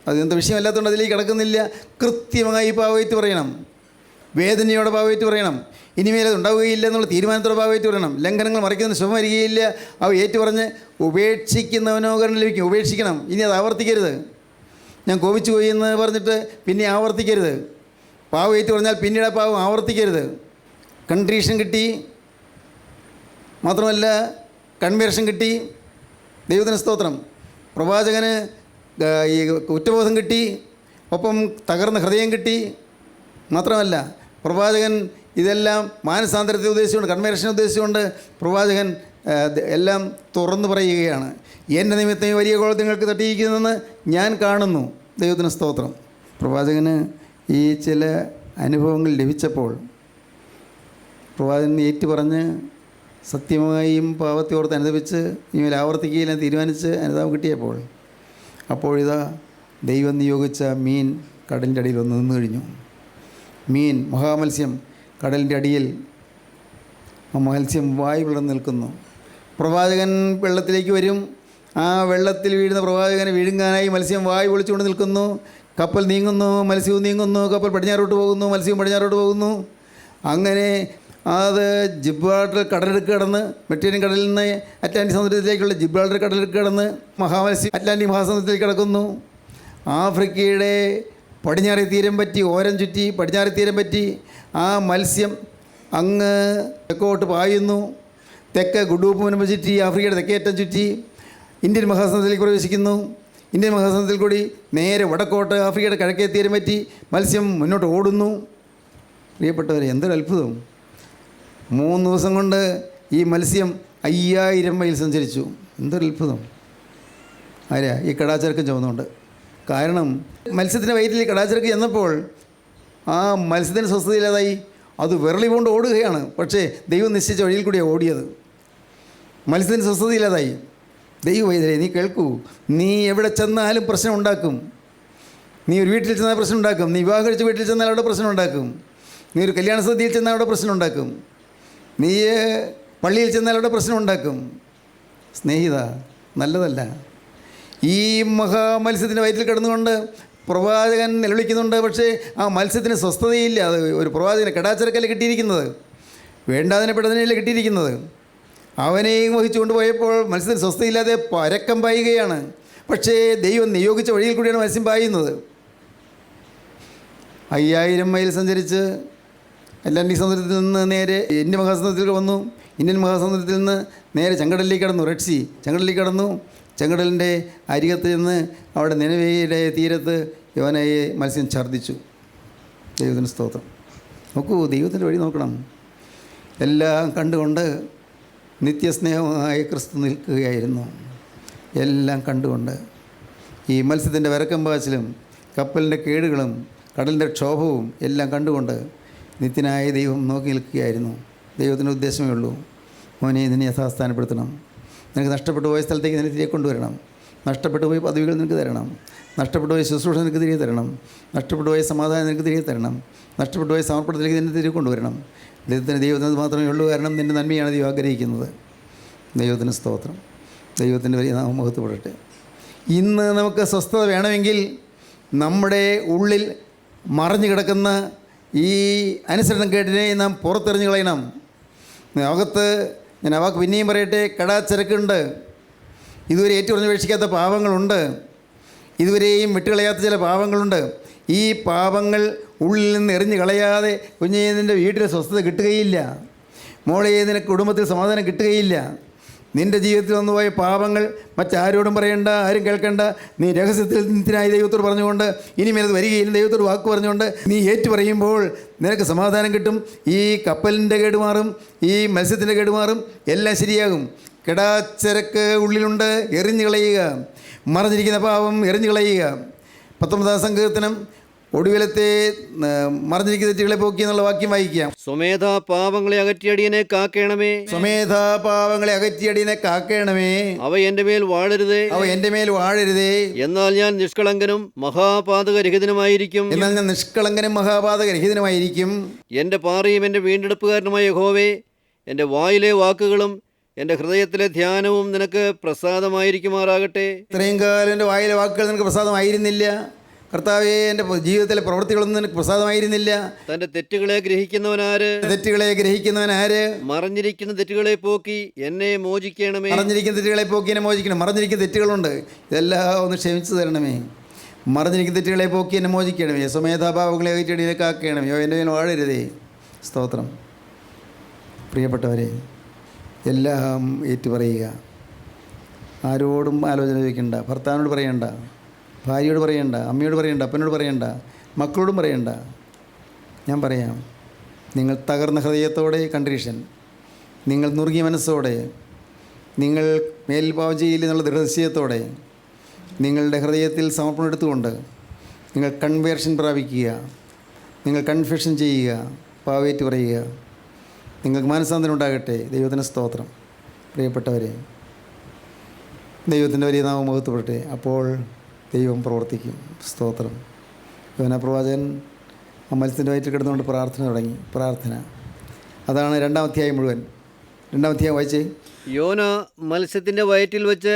അതെന്ത് വിഷയമല്ലാത്തതുകൊണ്ട് അതിലേക്ക് കിടക്കുന്നില്ല. കൃത്യമായി പാവയേറ്റ് പറയണം, വേദനയോടെ പാവയേറ്റ് പറയണം. ഇനിമേൽ അത് ഉണ്ടാവുകയില്ല എന്നുള്ള തീരുമാനത്തോടെ പാവയേറ്റ് പറയണം. ലംഘനങ്ങൾ മറയ്ക്കുന്നതിന് ശുഭം വരികയില്ല, അവ ഏറ്റുപറഞ്ഞ് ഉപേക്ഷിക്കുന്നവനോ കരണം ലഭിക്കും. ഉപേക്ഷിക്കണം, ഇനി അത് ആവർത്തിക്കരുത്. ഞാൻ കോപിച്ചു പോയി എന്ന് പറഞ്ഞിട്ട് പിന്നെ ആവർത്തിക്കരുത്. പാവയേറ്റ് പറഞ്ഞാൽ പിന്നീട് ആ പാവം ആവർത്തിക്കരുത്. കൺട്രീഷൻ കിട്ടി, മാത്രമല്ല കൺവേർഷൻ കിട്ടി. ദൈവത്തിന് സ്തോത്രം. പ്രവാചകന് ഈ കുറ്റബോധം കിട്ടി, ഒപ്പം തകർന്ന ഹൃദയം കിട്ടി. മാത്രമല്ല പ്രവാചകൻ ഇതെല്ലാം മാനസാന്തരത്തെ ഉദ്ദേശിച്ചുകൊണ്ട്, കൺവേർഷനെ ഉദ്ദേശിച്ചുകൊണ്ട് പ്രവാചകൻ എല്ലാം തുറന്നു പറയുകയാണ്. എൻ്റെ നിമിത്തം വലിയ കോളം നിങ്ങൾക്ക് തട്ടിയിരിക്കുന്നതെന്ന് ഞാൻ കാണുന്നു. ദൈവത്തിന് സ്തോത്രം. പ്രവാചകന് ഈ ചില അനുഭവങ്ങൾ ലഭിച്ചപ്പോൾ പ്രവാചകൻ ഏറ്റുപറഞ്ഞ് സത്യമായും പാവത്തെ ഓർത്ത് അനുദപിച്ച് ഇനിമേൽ ആവർത്തിക്കുകയില്ല തീരുമാനിച്ച് അനുതാപം കിട്ടിയപ്പോൾ, അപ്പോഴിതാ ദൈവം നിയോഗിച്ച മീൻ കടലിൻ്റെ അടിയിൽ വന്ന് നിന്ന് കഴിഞ്ഞു. മീൻ, മഹാമത്സ്യം കടലിൻ്റെ അടിയിൽ, ആ മത്സ്യം വായു പിളർന്ന് നിൽക്കുന്നു. പ്രവാചകൻ വെള്ളത്തിലേക്ക് വരും. ആ വെള്ളത്തിൽ വീഴുന്ന പ്രവാചകനെ വിഴുങ്ങാനായി മത്സ്യം വായു പൊളിച്ചുകൊണ്ട് നിൽക്കുന്നു. കപ്പൽ നീങ്ങുന്നു, മത്സ്യവും നീങ്ങുന്നു. കപ്പൽ പടിഞ്ഞാറോട്ട് പോകുന്നു, മത്സ്യവും പടിഞ്ഞാറോട്ട് പോകുന്നു. അങ്ങനെ അത് ജിബ്രാൾട്ടർ കടലിടുക്ക് കടന്ന്, മെഡിറ്ററേനിയൻ കടലിൽ നിന്ന് അറ്റ്ലാന്റിക് സമുദ്രത്തിലേക്കുള്ള ജിബ്രാൾട്ടർ കടലിടുക്ക് കടന്ന് മഹാമത്സ്യം അറ്റ്ലാന്റിക് മഹാസമുദ്രത്തിലേക്ക് കടക്കുന്നു. ആഫ്രിക്കയുടെ പടിഞ്ഞാറേ തീരം പറ്റി, ഓരം ചുറ്റി പടിഞ്ഞാറേ തീരം പറ്റി ആ മത്സ്യം അങ്ങ് തെക്കോട്ട് പായുന്നു. തെക്ക് ഗുഡൂപ്പുനം ചുറ്റി ആഫ്രിക്കയുടെ തെക്കേറ്റം ചുറ്റി ഇന്ത്യൻ മഹാസമുദ്രത്തിലേക്ക് പ്രവേശിക്കുന്നു. ഇന്ത്യൻ മഹാസമുദ്രത്തിൽ കൂടി നേരെ വടക്കോട്ട് ആഫ്രിക്കയുടെ കിഴക്കേ തീരം പറ്റി മത്സ്യം മുന്നോട്ട് ഓടുന്നു. പ്രിയപ്പെട്ടവരെ, എന്തൊരു അത്ഭുതം! 3 ദിവസം കൊണ്ട് ഈ മത്സ്യം 5000 മൈൽ സഞ്ചരിച്ചു. എന്തൊരു അത്ഭുതം! ആരാ? ഈ കടാച്ചരക്കം ചുമന്നുകൊണ്ട്. കാരണം മത്സ്യത്തിൻ്റെ വയറ്റിൽ കടാച്ചരക്ക് ചെന്നപ്പോൾ ആ മത്സ്യത്തിന് സ്വസ്ഥതയില്ലാതായി. അത് വിരളി കൊണ്ട് ഓടുകയാണ്. പക്ഷേ ദൈവം നിശ്ചയിച്ച വഴിയിൽ കൂടിയാണ് ഓടിയത്. മത്സ്യത്തിന് സ്വസ്ഥതയില്ലാതായി. ദൈവവൈദ്യരെ, നീ കേൾക്കൂ. നീ എവിടെ ചെന്നാലും പ്രശ്നം ഉണ്ടാക്കും. നീ ഒരു വീട്ടിൽ ചെന്നാൽ പ്രശ്നം ഉണ്ടാക്കും. നീ വിവാഹം കഴിച്ച വീട്ടിൽ ചെന്നാൽ അവിടെ പ്രശ്നം ഉണ്ടാക്കും. നീ ഒരു കല്യാണ സദ്യയിൽ ചെന്നാൽ അവിടെ പ്രശ്നം ഉണ്ടാക്കും. നീ പള്ളിയിൽ ചെന്നാൽ അവിടെ പ്രശ്നം ഉണ്ടാക്കും. സ്നേഹിത, നല്ലതല്ല. ഈ മഹാമത്സ്യത്തിൻ്റെ വയറ്റിൽ കിടന്നുകൊണ്ട് പ്രവാചകൻ നിലവിളിക്കുന്നുണ്ട്. പക്ഷേ ആ മത്സ്യത്തിന് സ്വസ്ഥതയില്ല. അത് ഒരു പ്രവാചകനെ കടാച്ചരക്കല്ല കിട്ടിയിരിക്കുന്നത്, വേണ്ടാതിനെപ്പെട്ടതിനല്ല കിട്ടിയിരിക്കുന്നത്. അവനെയും വഹിച്ചുകൊണ്ട് പോയപ്പോൾ മത്സ്യത്തിന് സ്വസ്ഥയില്ലാതെ പരക്കം പായുകയാണ്. പക്ഷേ ദൈവം നിയോഗിച്ച വഴിയിൽ കൂടിയാണ് മത്സ്യം പായുന്നത്. 5000 മൈൽ സഞ്ചരിച്ച് അറ്റ്ലാന്റിക് സമുദ്രത്തിൽ നിന്ന് നേരെ ഇന്ത്യൻ മഹാസമുദ്രത്തിൽ വന്നു. ഇന്ത്യൻ മഹാസമുദ്രത്തിൽ നിന്ന് നേരെ ചെങ്കടലിലേക്ക് കടന്നു. റെഡ് സീ ചെങ്കടലിലേക്ക് കടന്നു. ചെങ്കടലിൻ്റെ അരികത്ത് നിന്ന് അവിടെ നിനവേയുടെ തീരത്ത് യോനയെ മത്സ്യം ഛർദ്ദിച്ചു. ദൈവത്തിന് സ്തോത്രം. നോക്കൂ, ദൈവത്തിൻ്റെ വഴി നോക്കണം. എല്ലാം കണ്ടുകൊണ്ട് നിത്യസ്നേഹമായ ക്രിസ്തു നിൽക്കുകയായിരുന്നു. എല്ലാം കണ്ടുകൊണ്ട് ഈ മത്സ്യത്തിൻ്റെ വരക്കം പാച്ചിലും കപ്പലിൻ്റെ കേടുകളും കടലിൻ്റെ ക്ഷോഭവും എല്ലാം കണ്ടുകൊണ്ട് നിത്യനായ ദൈവം നോക്കി നിൽക്കുകയായിരുന്നു. ദൈവത്തിൻ്റെ ഉദ്ദേശമേ ഉള്ളൂ, മോനെ നിന്നെ യഥാസ്ഥാനപ്പെടുത്തണം. നിനക്ക് നഷ്ടപ്പെട്ടു പോയ സ്ഥലത്തേക്ക് നിന്നെ തിരികെ കൊണ്ടുവരണം. നഷ്ടപ്പെട്ടു പോയ പദവികൾ നിനക്ക് തരണം. നഷ്ടപ്പെട്ടു പോയ ശുശ്രൂഷ നിനക്ക് തിരികെ തരണം. നഷ്ടപ്പെട്ടു പോയ സമാധാനം നിനക്ക് തിരികെ തരണം. നഷ്ടപ്പെട്ടു പോയ സമർപ്പണത്തിലേക്ക് നിന്നെ തിരികെ കൊണ്ടുവരണം. ദൈവത്തിന് മാത്രമേ ഉള്ളൂ. കാരണം നിൻ്റെ നന്മയാണ് ദൈവം ആഗ്രഹിക്കുന്നത്. ദൈവത്തിന് സ്തോത്രം. ദൈവത്തിൻ്റെ വലിയ നാമം മഹത്വപ്പെടട്ടെ. ഇന്ന് നമുക്ക് സ്വസ്ഥത വേണമെങ്കിൽ നമ്മുടെ ഉള്ളിൽ മറഞ്ഞു കിടക്കുന്ന ഈ അനുസരണം കേട്ടിനെ നാം പുറത്തെറിഞ്ഞു കളയണം. അകത്ത് ഞാൻ അവർക്ക് പിന്നെയും പറയട്ടെ, കടാച്ചരക്കുണ്ട്, ഇതുവരെ ഏറ്റുപറഞ്ഞപേക്ഷിക്കാത്ത പാപങ്ങളുണ്ട്, ഇതുവരെയും വിട്ടുകളയാത്ത ചില പാപങ്ങളുണ്ട്. ഈ പാപങ്ങൾ ഉള്ളിൽ നിന്ന് എറിഞ്ഞു കളയാതെ കുഞ്ഞേ നിൻ്റെ വീട്ടിൽ സ്വസ്ഥത കിട്ടുകയില്ല, മോളെ നിനക്ക് കുടുംബത്തിൽ സമാധാനം കിട്ടുകയില്ല. നിൻ്റെ ജീവിതത്തിൽ വന്നുപോയ പാപങ്ങൾ മറ്റാരോടും പറയണ്ട, ആരും കേൾക്കണ്ട. നീ രഹസ്യത്തിൽ നിത്യനായി ദൈവത്തോട് പറഞ്ഞുകൊണ്ട് ഇനിമേലത് വരികയില്ല, ദൈവത്തോട് വാക്ക് പറഞ്ഞുകൊണ്ട് നീ ഏറ്റു പറയുമ്പോൾ നിനക്ക് സമാധാനം കിട്ടും. ഈ കപ്പലിൻ്റെ കേടുമാറും, ഈ മത്സ്യത്തിൻ്റെ കേടുമാറും, എല്ലാം ശരിയാകും. കിടാച്ചരക്ക് ഉള്ളിലുണ്ട്, എറിഞ്ഞു കളയുക. മറഞ്ഞിരിക്കുന്ന പാപം എറിഞ്ഞു കളയുക. 19-ാം സങ്കീർത്തനം ഒടുവിലത്തെ മറഞ്ഞിരിക്കുന്ന തെറ്റുകളെ പോക്കി എന്നുള്ള വാക്യം വായിക്കാം. സ്വമേധ പാപങ്ങളെ അകറ്റിയടിയനെ കാക്കേണമേ, സ്വമേധ പാപങ്ങളെ അകറ്റിയടിയനെ കാക്കേണമേ. അവ എൻ്റെ മേൽ വാഴരുതേ, അവ എൻ്റെ മേൽ വാഴരുതേ. എന്നാൽ ഞാൻ നിഷ്കളങ്കനും മഹാപാതകരഹിതനുമായിരിക്കും. എന്നാൽ ഞാൻ നിഷ്കളങ്കനും മഹാപാതകരഹിതനുമായിരിക്കും. എൻ്റെ പാറയും എൻ്റെ വീണ്ടെടുപ്പുകാരനുമായ യഹോവേ, എൻ്റെ വായിലെ വാക്കുകളും എൻ്റെ ഹൃദയത്തിലെ ധ്യാനവും നിനക്ക് പ്രസാദമായിരിക്കുമാറാകട്ടെ. ഇത്രയും കാലം എൻ്റെ വായിലെ വാക്കുകൾ നിനക്ക് പ്രസാദമായിരുന്നില്ല കർത്താവേ. എൻ്റെ ജീവിതത്തിലെ പ്രവൃത്തികളൊന്നും നിനക്ക് പ്രസാദമായിരുന്നില്ല. തൻ്റെ തെറ്റുകളെ ഗ്രഹിക്കുന്നവനാര്? തെറ്റുകളെ ഗ്രഹിക്കുന്നവനാര്? മറഞ്ഞിരിക്കുന്ന തെറ്റുകളെ പോക്കി എന്നെ മോചിക്കണമേ. മറഞ്ഞിരിക്കുന്ന തെറ്റുകളെ പോക്കി എന്നെ മോചിക്കണം. മറഞ്ഞിരിക്കുന്ന തെറ്റുകളുണ്ട്, ഇതെല്ലാം ഒന്ന് ക്ഷമിച്ചു തരണമേ. മറഞ്ഞിരിക്കുന്ന തെറ്റുകളെ പോക്കി എന്നെ മോചിക്കണമേ. സ്വമേധാഭാവങ്ങളെ അകറ്റിയടിയെ കാക്കണമേ. എൻ്റെ മേൽ വാഴരുതേ. സ്തോത്രം. പ്രിയപ്പെട്ടവരെ, എല്ലാം ഏറ്റുപറയുക. ആരോടും ആലോചന ചോദിക്കണ്ട. ഭർത്താവിനോട് പറയണ്ട, ഭാര്യയോട് പറയണ്ട, അമ്മയോട് പറയണ്ട, അപ്പനോട് പറയണ്ട, മക്കളോടും പറയണ്ട. ഞാൻ പറയാം, നിങ്ങൾ തകർന്ന ഹൃദയത്തോടെ കൺട്രീഷൻ, നിങ്ങൾ നുറുങ്ങിയ മനസ്സോടെ, നിങ്ങൾ മേൽ പാവം ചെയ്യില്ല എന്നുള്ള ദൃഢനിശ്ചയത്തോടെ നിങ്ങളുടെ ഹൃദയത്തിൽ സമർപ്പണം എടുത്തുകൊണ്ട് നിങ്ങൾ കൺവേർഷൻ പ്രാപിക്കുക, നിങ്ങൾ കൺഫെഷൻ ചെയ്യുക, പാവേറ്റ് പറയുക. നിങ്ങൾക്ക് മാനസാന്തരം ഉണ്ടാകട്ടെ. ദൈവത്തിന് സ്തോത്രം. പ്രിയപ്പെട്ടവരെ, ദൈവത്തിൻ്റെ വലിയ നാമം മഹത്വപ്പെടട്ടെ. അപ്പോൾ ദൈവം പ്രവർത്തിക്കും. സ്തോത്രം. യോന പ്രവാചകൻ മത്സ്യത്തിൻ്റെ വയറ്റിൽ കിടന്നുകൊണ്ട് പ്രാർത്ഥന തുടങ്ങി. പ്രാർത്ഥന അതാണ് 2-ാം അധ്യായം മുഴുവൻ. 2-ാം അധ്യായം വായിച്ചേ. യോന മത്സ്യത്തിൻ്റെ വയറ്റിൽ വെച്ച്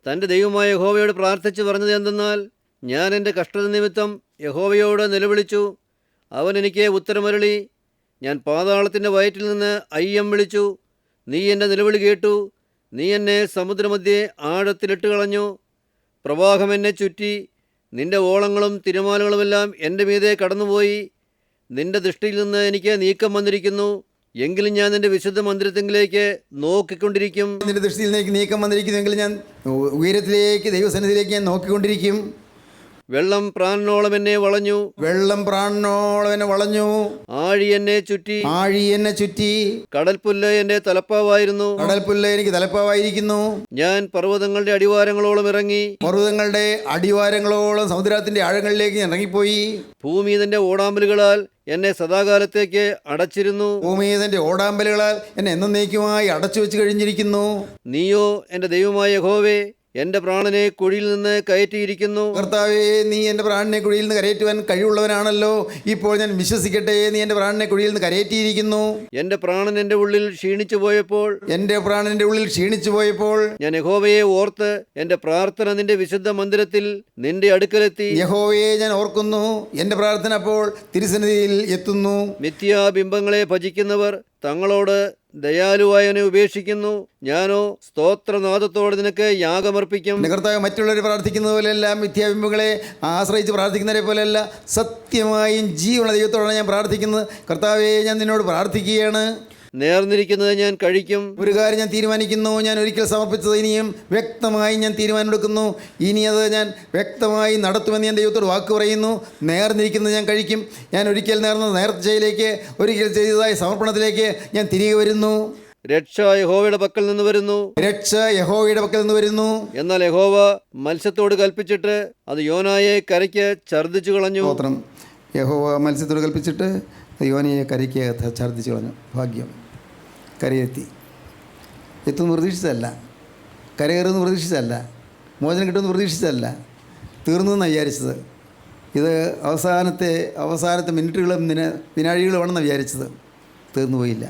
തൻ്റെ ദൈവമായ യഹോവയോട് പ്രാർത്ഥിച്ചു പറഞ്ഞത് എന്തെന്നാൽ, ഞാൻ എൻ്റെ കഷ്ടത നിമിത്തം യഹോവയോട് നിലവിളിച്ചു, അവൻ എനിക്ക് ഉത്തരമരുളി. ഞാൻ പാതാളത്തിൻ്റെ വയറ്റിൽ നിന്ന് അയ്യം വിളിച്ചു, നീ എൻ്റെ നിലവിളി കേട്ടു. നീ എന്നെ സമുദ്രമധ്യേ ആഴത്തിലിട്ട് കളഞ്ഞു. പ്രവാഹം എന്നെ ചുറ്റി, നിന്റെ ഓളങ്ങളും തിരമാലകളുമെല്ലാം എൻ്റെ മീതെ കടന്നുപോയി. നിന്റെ ദൃഷ്ടിയിൽ നിന്ന് എനിക്ക് നീക്കം വന്നിരിക്കുന്നു. എങ്കിലും ഞാൻ നിന്റെ വിശുദ്ധ മന്ദിരത്തിലേക്ക് നോക്കിക്കൊണ്ടിരിക്കും. നിന്റെ ദൃഷ്ടിയിൽ നിന്ന് നീക്കം വന്നിരിക്കുന്നുവെങ്കിൽ ഞാൻ ഉയരത്തിലേക്ക്, ദൈവസന്നിധിയിലേക്ക് ഞാൻ നോക്കിക്കൊണ്ടിരിക്കും. വെള്ളം പ്രാണനോളം എന്നെ വളഞ്ഞു, വെള്ളം പ്രാണനോളം എന്നെ വളഞ്ഞു. ആഴി എന്നെ ചുറ്റി, ആഴി എന്നെ ചുറ്റി. കടൽപ്പുല്ല് എൻ്റെ തലപ്പാവായിരുന്നു, കടൽപ്പുല്ല് എനിക്ക് തലപ്പാവായിരിക്കുന്നു. ഞാൻ പർവ്വതങ്ങളുടെ അടിവാരങ്ങളോളം ഇറങ്ങി, പർവ്വതങ്ങളുടെ അടിവാരങ്ങളോളം സമുദ്രത്തിന്റെ ആഴങ്ങളിലേക്ക് ഞാൻ ഇറങ്ങിപ്പോയി. ഭൂമി ഇതിന്റെ ഓടാമ്പലുകളാൽ എന്നെ സദാകാലത്തേക്ക് അടച്ചിരുന്നു. ഭൂമി ഇതിന്റെ ഓടാമ്പലുകളാൽ എന്നെ എന്നേക്കുമായി അടച്ചു വെച്ച് കഴിഞ്ഞിരിക്കുന്നു. നീയോ എൻ്റെ ദൈവമായ യഹോവേ, എൻ്റെ പ്രാണനെ കുഴിയിൽ നിന്ന് കയറ്റിയിരിക്കുന്നു. കർത്താവേ, നീ എൻ്റെ പ്രാണനെ കുഴിയിൽ നിന്ന് കരയേറ്റുവാൻ കഴിവുള്ളവനാണല്ലോ. ഇപ്പോൾ ഞാൻ വിശ്വസിക്കട്ടെ, നീ എൻ്റെ പ്രാണനെ കുഴിയിൽ നിന്ന് കരയേറ്റിയിരിക്കുന്നു. എൻ്റെ പ്രാണൻ എൻ്റെ ഉള്ളിൽ ക്ഷീണിച്ചു പോയപ്പോൾ, എൻ്റെ പ്രാണന്റെ ഉള്ളിൽ ക്ഷീണിച്ചു പോയപ്പോൾ ഞാൻ യഹോവയെ ഓർത്ത് എൻ്റെ പ്രാർത്ഥന നിന്റെ വിശുദ്ധ മന്ദിരത്തിൽ നിന്റെ അടുക്കലെത്തി. യഹോവയെ ഞാൻ ഓർക്കുന്നു, എൻ്റെ പ്രാർത്ഥന അപ്പോൾ തിരുസന്നിധിയിൽ എത്തുന്നു. മിഥ്യാബിംബങ്ങളെ ഭജിക്കുന്നവർ തങ്ങളോട് ദയാലുവായവനെ ഉപേക്ഷിക്കുന്നു. ഞാനോ സ്തോത്രനാദത്തോടെ നിനക്ക് യാഗമർപ്പിക്കും. കർത്താവ് മറ്റുള്ളവർ പ്രാർത്ഥിക്കുന്നത് പോലെയല്ല, മിഥ്യാബിംബങ്ങളെ ആശ്രയിച്ച് പ്രാർത്ഥിക്കുന്നവരെ പോലെയല്ല, സത്യമായും ജീവനുള്ള ദൈവത്തോടാണ് ഞാൻ പ്രാർത്ഥിക്കുന്നത്. കർത്താവേ, ഞാൻ നിന്നോട് പ്രാർത്ഥിക്കുകയാണ്. നേർന്നിരിക്കുന്നത് ഞാൻ കഴിക്കും. ഒരു കാര്യം ഞാൻ തീരുമാനിക്കുന്നു, ഞാൻ ഒരിക്കൽ സമർപ്പിച്ചത് ഇനിയും വ്യക്തമായി ഞാൻ തീരുമാനമെടുക്കുന്നു. ഇനി അത് ഞാൻ വ്യക്തമായി നടത്തുമെന്ന് ഞാൻ ദൈവത്തോട് വാക്ക് പറയുന്നു. നേർന്നിരിക്കുന്നത് ഞാൻ കഴിക്കും. ഞാൻ ഒരിക്കൽ നേർന്ന നേർച്ചയിലേക്ക്, ഒരിക്കൽ ചെയ്തതായ സമർപ്പണത്തിലേക്ക് ഞാൻ തിരികെ വരുന്നു. രക്ഷ യഹോവയുടെ പക്കൽ നിന്ന് വരുന്നു, രക്ഷ യഹോവയുടെ പക്കൽ നിന്ന് വരുന്നു. എന്നാൽ യഹോവ മത്സ്യത്തോട് കൽപ്പിച്ചിട്ട് അത് യോനായെ കരയ്ക്ക് ഛർദ്ദിച്ചു കളഞ്ഞു. സ്തോത്രം. യഹോവ മത്സ്യത്തോട് കൽപ്പിച്ചിട്ട് യോനയെ കരയ്ക്ക് ഛർദ്ദിച്ചു കളഞ്ഞു. ഭാഗ്യം. കരയെത്തി. എത്തുമെന്ന് പ്രതീക്ഷിച്ചതല്ല, കരകയറുമെന്ന് പ്രതീക്ഷിച്ചതല്ല, മോചനം കിട്ടുമെന്ന് പ്രതീക്ഷിച്ചതല്ല, തീർന്നു എന്നാണ് വിചാരിച്ചത്. ഇത് അവസാനത്തെ മിനിറ്റുകളും വിനാഴികളുമാണെന്ന് വിചാരിച്ചത്. തീർന്നു പോയില്ല.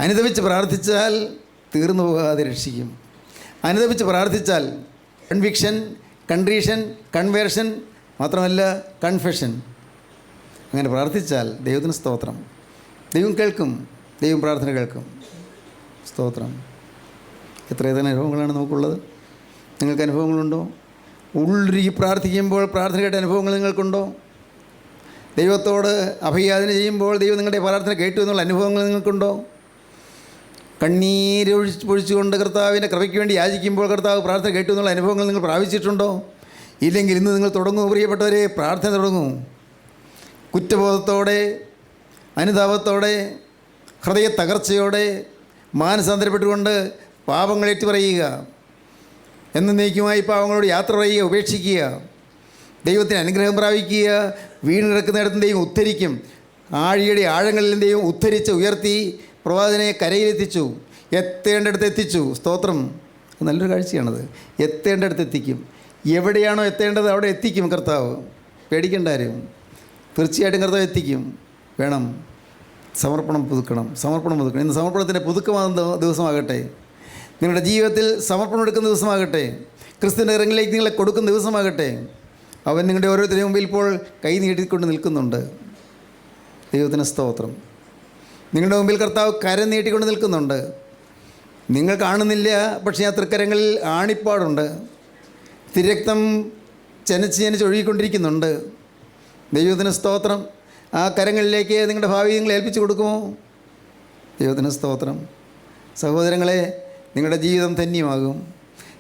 അനുദപിച്ച് പ്രാർത്ഥിച്ചാൽ തീർന്നു പോകാതെ രക്ഷിക്കും. അനുദപിച്ച് പ്രാർത്ഥിച്ചാൽ കൺവിക്ഷൻ, കൺട്രീഷൻ, കൺവേർഷൻ, മാത്രമല്ല കൺഫെഷൻ. അങ്ങനെ പ്രാർത്ഥിച്ചാൽ ദൈവത്തിന് സ്തോത്രം. ദൈവം കേൾക്കും, ദൈവം പ്രാർത്ഥന കേൾക്കും. സ്തോത്രം. എത്രയേറെ അനുഭവങ്ങളാണ് നമുക്കുള്ളത്. നിങ്ങൾക്ക് അനുഭവങ്ങളുണ്ടോ? ഉള്ളുരുകി പ്രാർത്ഥിക്കുമ്പോൾ പ്രാർത്ഥന കേട്ട അനുഭവങ്ങൾ നിങ്ങൾക്കുണ്ടോ? ദൈവത്തോട് അഭയാചന ചെയ്യുമ്പോൾ ദൈവം നിങ്ങളുടെ പ്രാർത്ഥന കേട്ടു എന്നുള്ള അനുഭവങ്ങൾ നിങ്ങൾക്കുണ്ടോ? പൊഴിച്ചുകൊണ്ട് കർത്താവിൻ്റെ കൃപയ്ക്ക് വേണ്ടി യാചിക്കുമ്പോൾ കർത്താവ് പ്രാർത്ഥന കേട്ടു എന്നുള്ള അനുഭവങ്ങൾ നിങ്ങൾ പ്രാപിച്ചിട്ടുണ്ടോ? ഇല്ലെങ്കിൽ ഇന്ന് നിങ്ങൾ തുടങ്ങൂ പ്രിയപ്പെട്ടവരെ, പ്രാർത്ഥന തുടങ്ങൂ. കുറ്റബോധത്തോടെ, അനുതാപത്തോടെ, ഹൃദയ തകർച്ചയോടെ, മാനസാന്തരപ്പെട്ടുകൊണ്ട് പാപങ്ങൾ ഏറ്റുപറയുക. എന്നേക്കുമായി പാപങ്ങളോട് യാത്ര പറയുക, ഉപേക്ഷിക്കുക, ദൈവത്തിന് അനുഗ്രഹം പ്രാപിക്കുക. വീണ് കിടക്കുന്നിടത്തും ദൈവം ഉദ്ധരിക്കും. ആഴിയുടെ ആഴങ്ങളിലും ദൈവം ഉദ്ധരിച്ച് ഉയർത്തി പ്രവാചകനെ കരയിലെത്തിച്ചു, എത്തേണ്ടടുത്ത് എത്തിച്ചു. സ്തോത്രം. നല്ലൊരു കാഴ്ചയാണത്. എത്തേണ്ടടുത്ത് എത്തിക്കും. എവിടെയാണോ എത്തേണ്ടത് അവിടെ എത്തിക്കും കർത്താവ്. പേടിക്കേണ്ട ആരും. തീർച്ചയായിട്ടും കർത്താവ് എത്തിക്കും. വേണം സമർപ്പണം പുതുക്കണം. ഇന്ന് സമർപ്പണത്തിൻ്റെ പുതുക്കമാകുന്ന ദിവസമാകട്ടെ. നിങ്ങളുടെ ജീവിതത്തിൽ സമർപ്പണം എടുക്കുന്ന ദിവസമാകട്ടെ. ക്രിസ്തുവിൻ്റെ ഇറങ്ങിലേക്ക് നിങ്ങളെ കൊടുക്കുന്ന ദിവസമാകട്ടെ. അവൻ നിങ്ങളുടെ ഓരോരുത്തരുടെ മുമ്പിൽ ഇപ്പോൾ കൈ നീട്ടിക്കൊണ്ട് നിൽക്കുന്നുണ്ട്. ദൈവത്തിന് സ്തോത്രം. നിങ്ങളുടെ മുമ്പിൽ കർത്താവ് കരം നീട്ടിക്കൊണ്ട് നിൽക്കുന്നുണ്ട്. നിങ്ങൾ കാണുന്നില്ല, പക്ഷേ ആ തൃക്കരങ്ങളിൽ ആണിപ്പാടുണ്ട്. തിരക്തം ചനച്ച് ഒഴുകിക്കൊണ്ടിരിക്കുന്നുണ്ട്. ദൈവത്തിന് സ്തോത്രം. ആ കരങ്ങളിലേക്ക് നിങ്ങളുടെ ഭാവി നിങ്ങൾ ഏൽപ്പിച്ചു കൊടുക്കുമോ? ദൈവത്തിന് സ്തോത്രം. സഹോദരങ്ങളെ, നിങ്ങളുടെ ജീവിതം ധന്യമാകും.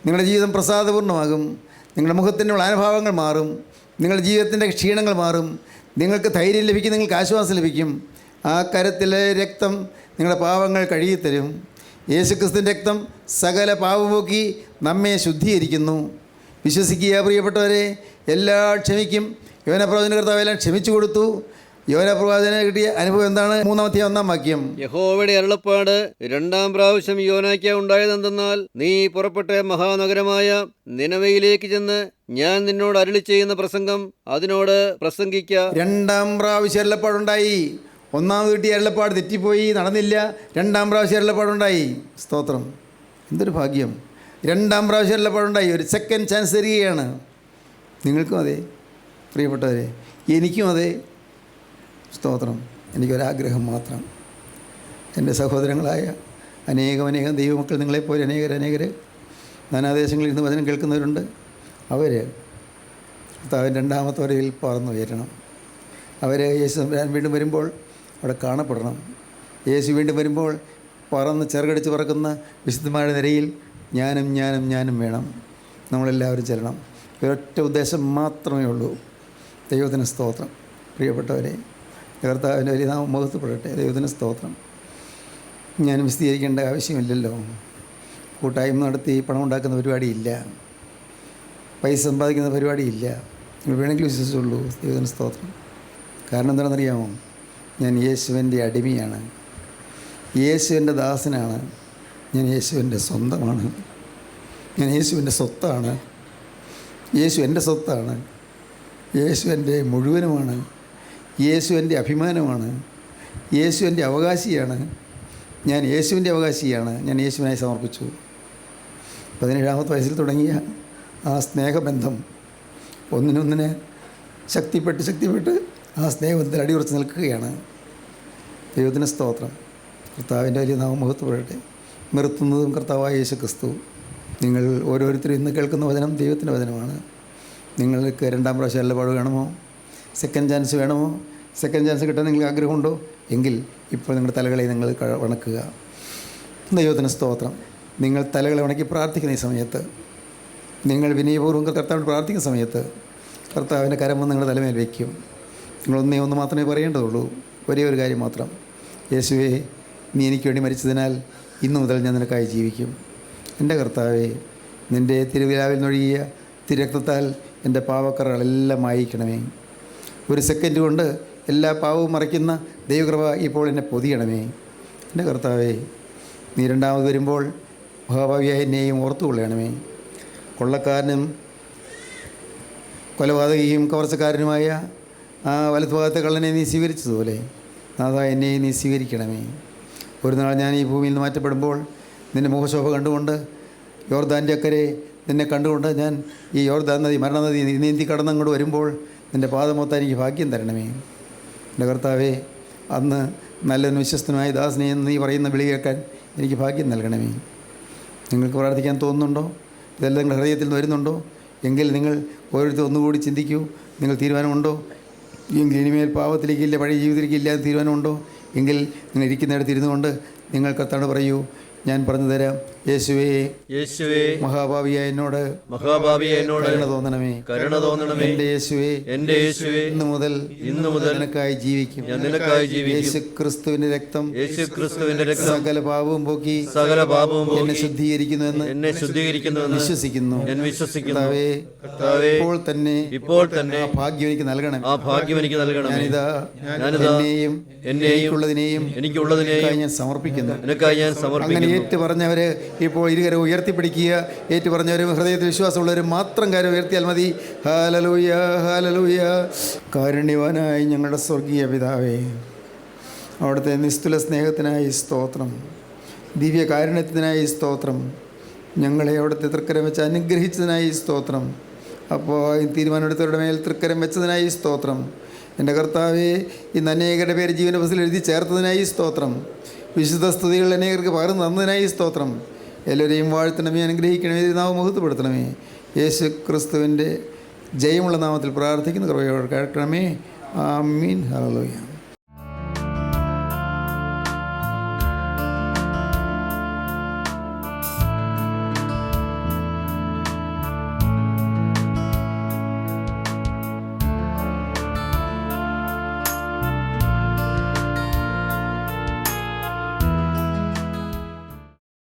നിങ്ങളുടെ ജീവിതം പ്രസാദപൂർണ്ണമാകും. നിങ്ങളുടെ മുഖത്തിൻ്റെ അനുഭാവങ്ങൾ മാറും. നിങ്ങളുടെ ജീവിതത്തിൻ്റെ ക്ഷീണങ്ങൾ മാറും. നിങ്ങൾക്ക് ധൈര്യം ലഭിക്കും. നിങ്ങൾക്ക് ആശ്വാസം ലഭിക്കും. ആ കരത്തിലെ രക്തം നിങ്ങളുടെ പാവങ്ങൾ കഴുകിത്തരും. യേശുക്രിസ്തുവിൻ്റെ രക്തം സകല പാപമോക്കി നമ്മെ ശുദ്ധീകരിക്കുന്നു. വിശ്വസിക്കുക പ്രിയപ്പെട്ടവരെ. എല്ലാം ക്ഷമിക്കും. യോനാപ്രവാചകന്റെ കർത്താവ് എല്ലാം ക്ഷമിച്ചു കൊടുത്തു. യോനാപ്രവാചകന് കിട്ടിയ അനുഭവം എന്താണ്? 3-ാം വാക്യം. യഹോവയുടെ അരുളപ്പാട് 2-ാം പ്രാവശ്യം യോനായ്ക്ക് ഉണ്ടായതെന്തെന്നാൽ, നീ പുറപ്പെട്ട മഹാനഗരമായ നിനവയിലേക്ക് ചെന്ന് ഞാൻ നിന്നോട് അരുളി ചെയ്യുന്ന പ്രസംഗം അതിനോട് പ്രസംഗിക്ക. 2-ാം പ്രാവശ്യം അരുളപ്പാടുണ്ടായി. 1-ാമത് കിട്ടിയ അരുളപ്പാട് തെറ്റിപ്പോയി, നടന്നില്ല. 2-ാം പ്രാവശ്യം അരുളപ്പാടുണ്ടായി. സ്തോത്രം. എന്തൊരു ഭാഗ്യം. 2-ാം പ്രാവശ്യം അരുളപ്പാടുണ്ടായി. ഒരു സെക്കൻഡ് ചാൻസ് തരികയാണ്. നിങ്ങൾക്കും അതെ പ്രിയപ്പെട്ടവരെ, എനിക്കും അതെ. സ്തോത്രം. എനിക്കൊരാഗ്രഹം മാത്രം. എൻ്റെ സഹോദരങ്ങളായ അനേകം ദൈവമക്കൾ നിങ്ങളെപ്പോലെ അനേകർ നാനാദേശങ്ങളിൽ നിന്ന് വചനം കേൾക്കുന്നവരുണ്ട്. അവർ കർത്താവിൻ്റെ 2-ാമത്തെ വരവിൽ പറന്നുയരണം. അവർ യേശു വീണ്ടും വരുമ്പോൾ അവിടെ കാണപ്പെടണം. യേശു വീണ്ടും വരുമ്പോൾ പറന്ന് ചിറകടിച്ച് പറക്കുന്ന വിശുദ്ധന്മാരുടെ നിരയിൽ ഞാനും വേണം. നമ്മളെല്ലാവരും ചെല്ലണം. ഒരൊറ്റ ഉദ്ദേശം മാത്രമേ ഉള്ളൂ. ദൈവത്തിന് സ്തോത്രം. പ്രിയപ്പെട്ടവരെ, കർത്താവിൻ്റെ വലിയ നാമം മഹത്വപ്പെടട്ടെ. ദൈവത്തിന് സ്തോത്രം. ഞാൻ വിശദീകരിക്കേണ്ട ആവശ്യമില്ലല്ലോ. കൂട്ടായ്മ നടത്തി പണം ഉണ്ടാക്കുന്ന പരിപാടിയില്ല, പൈസ സമ്പാദിക്കുന്ന പരിപാടിയില്ല. നിങ്ങൾ വേണമെങ്കിൽ വിശ്വസിച്ചുള്ളൂ. ദൈവത്തിന് സ്തോത്രം. കാരണം എന്താണെന്നറിയാമോ? ഞാൻ യേശുവിൻ്റെ അടിമയാണ്. യേശുവിൻ്റെ ദാസനാണ്. ഞാൻ യേശുവിൻ്റെ സ്വന്തമാണ്. ഞാൻ യേശുവിൻ്റെ സ്വത്താണ്. യേശു എൻ്റെ സ്വത്താണ്. യേശു എൻ്റെ മുഴുവനുമാണ്. യേശു എൻ്റെ അഭിമാനമാണ്. യേശു എൻ്റെ അവകാശിയാണ്. ഞാൻ യേശുവിൻ്റെ അവകാശിയാണ്. ഞാൻ യേശുവിനായി സമർപ്പിച്ചു. 17-ാമത്തെ വയസ്സിൽ തുടങ്ങിയ ആ സ്നേഹബന്ധം ഒന്നിനൊന്നിന് ശക്തിപ്പെട്ട് ആ സ്നേഹബന്ധത്തിൽ അടിയുറച്ച് നിൽക്കുകയാണ്. ദൈവത്തിന് സ്തോത്രം. കർത്താവിൻ്റെ വലിയ നാമം മഹത്വപ്പെടട്ടെ. നിർത്തുന്നതും കർത്താവായ യേശു ക്രിസ്തു. നിങ്ങൾ ഓരോരുത്തരും ഇന്ന് കേൾക്കുന്ന വചനം ദൈവത്തിൻ്റെ വചനമാണ്. നിങ്ങൾക്ക് 2-ാം പ്രാവശ്യം അരുളപ്പാട് വേണമോ? സെക്കൻഡ് ചാൻസ് വേണമോ? സെക്കൻഡ് ചാൻസ് കിട്ടാൻ നിങ്ങൾക്ക് ആഗ്രഹമുണ്ടോ? എങ്കിൽ ഇപ്പോൾ നിങ്ങളുടെ തലകളെ നിങ്ങൾ വണക്കുക. ദൈവത്തിന് സ്തോത്രം. നിങ്ങൾ തലകളെ വണക്കി പ്രാർത്ഥിക്കുന്ന ഈ സമയത്ത്, നിങ്ങൾ വിനയപൂർവ്വം കർത്താവിനോട് പ്രാർത്ഥിക്കുന്ന സമയത്ത് കർത്താവിൻ്റെ കരം വന്ന് നിങ്ങളുടെ തലമേൽ വയ്ക്കും. ഒന്ന് മാത്രമേ പറയേണ്ടതുള്ളൂ. ഒരേ ഒരു കാര്യം മാത്രം. യേശുവേ, നീ എനിക്ക് വേണ്ടി മരിച്ചതിനാൽ ഇന്നു മുതൽ ഞാൻ നിനക്കായി ജീവിക്കും. എൻ്റെ കർത്താവേ, നിൻ്റെ തിരുവിലാവിൽ നിന്നൊഴുകിയ തിരക്തത്താൽ എൻ്റെ പാവക്കറകളെല്ലാം മായിക്കണമേ. ഒരു സെക്കൻഡ് കൊണ്ട് എല്ലാ പാവവും മറയ്ക്കുന്ന ദൈവകൃപ ഇപ്പോൾ എന്നെ പൊതിയണമേ. എൻ്റെ കർത്താവേ, നീ 2-ാമത് വരുമ്പോൾ മഹാഭാവിയായ എന്നെയും ഓർത്തുകൊള്ളണമേ. കൊള്ളക്കാരനും കൊലപാതകിയും കവർച്ചക്കാരനുമായ ആ വലതുഭാഗത്തെ കള്ളനെ നീ സ്വീകരിച്ചതുപോലെ നാഥാ എന്നെയും നീ സ്വീകരിക്കണമേ. ഒരു നാൾ ഞാൻ ഈ ഭൂമിയിൽ നിന്ന് മാറ്റപ്പെടുമ്പോൾ നിൻ്റെ മുഖശോഭ കണ്ടുകൊണ്ട് യോർദാൻ്റെ അക്കരെ നിന്നെ കണ്ടുകൊണ്ട് ഞാൻ ഈ യോർദാൻ നദി മരണനദി നീന്തി കടന്നങ്ങോട്ട് വരുമ്പോൾ നിൻ്റെ പാദമൊത്താൻ എനിക്ക് ഭാഗ്യം തരണമേ. എൻ്റെ കർത്താവേ, അന്ന് നല്ലൊരു വിശ്വസ്തനുമായ ദാസനെ എന്ന് നീ പറയുന്ന വിളി കേൾക്കാൻ എനിക്ക് ഭാഗ്യം നൽകണമേ. നിങ്ങൾക്ക് പ്രാർത്ഥിക്കാൻ തോന്നുന്നുണ്ടോ? ഇതെല്ലാം നിങ്ങളുടെ ഹൃദയത്തിൽ നിന്ന് വരുന്നുണ്ടോ? എങ്കിൽ നിങ്ങൾ ഓരോരുത്തർ ഒന്നുകൂടി ചിന്തിക്കൂ. നിങ്ങൾ തീരുമാനമുണ്ടോ? എങ്കിൽ ഇനിമേൽ പാവത്തിലേക്കില്ല, പഴയ ജീവിതത്തിലേക്ക് ഇല്ലാതെ തീരുമാനമുണ്ടോ? എങ്കിൽ നിങ്ങൾ ഇരിക്കുന്നിടത്ത് ഇരുന്നു കൊണ്ട് നിങ്ങൾ കർത്താവോട് പറയൂ, ഞാൻ പറഞ്ഞു തരാം. യേശുവേ, യേശുവേ, മഹാഭാവിയായ എന്നോട് കരുണ തോന്നണമേ. എൻ്റെ യേശുവേ, ഇന്നു മുതൽ നിനക്കായി ജീവിക്കും. യേശു ക്രിസ്തുവിന്റെ രക്തം സകല പാപവും പോക്കി എന്നെ ശുദ്ധീകരിക്കുന്നുവെന്ന് വിശ്വസിക്കുന്നു. ഇപ്പോൾ തന്നെ ആ ഭാഗ്യം എനിക്ക് നൽകണം. ഞാനിതാ എന്നെയും എനിക്കുള്ളതിനെയും ഞാൻ സമർപ്പിക്കുന്നു. അങ്ങനെ ഏറ്റു പറഞ്ഞവര് ഇപ്പോൾ ഇരുകരം ഉയർത്തിപ്പിടിക്കുക. ഏറ്റു പറഞ്ഞവരും ഹൃദയത്തിൽ വിശ്വാസമുള്ളവരും മാത്രം കാര്യം ഉയർത്തിയാൽ മതി. Hallelujah, hallelujah. കാരുണ്യവാനായ ഞങ്ങളുടെ സ്വർഗീയ പിതാവേ, അവിടുത്തെ നിസ്തുല സ്നേഹത്തിനായി സ്തോത്രം, ദിവ്യ കാരുണ്യത്തിനായി സ്തോത്രം, ഞങ്ങളെ അവിടുത്തെ തൃക്കരം വെച്ച് അനുഗ്രഹിച്ചതിനായി സ്തോത്രം, അപ്പോൾ ഈ തീരുമാനമെടുത്തവരുടെ മേൽ തൃക്കരം വെച്ചതിനായി സ്തോത്രം. എൻ്റെ കർത്താവേ, ഇന്ന് അനേകരുടെ പേര് ജീവന പുസ്തകത്തിൽ എഴുതി ചേർത്തതിനായി സ്തോത്രം. വിശുദ്ധ സ്തുതികൾ അനേകർക്ക് പകർന്നു തന്നതിനായി സ്തോത്രം. എല്ലാവരെയും വാഴ്ത്തണമേ, അനുഗ്രഹിക്കണമേ, നാമം മഹത്വപ്പെടുത്തണമേ. യേശു ക്രിസ്തുവിൻ്റെ ജയമുള്ള നാമത്തിൽ പ്രാർത്ഥിക്കുന്ന കൃപയോടെ കേൾക്കണമേ. ആമീൻ. ഹല്ലേലൂയ.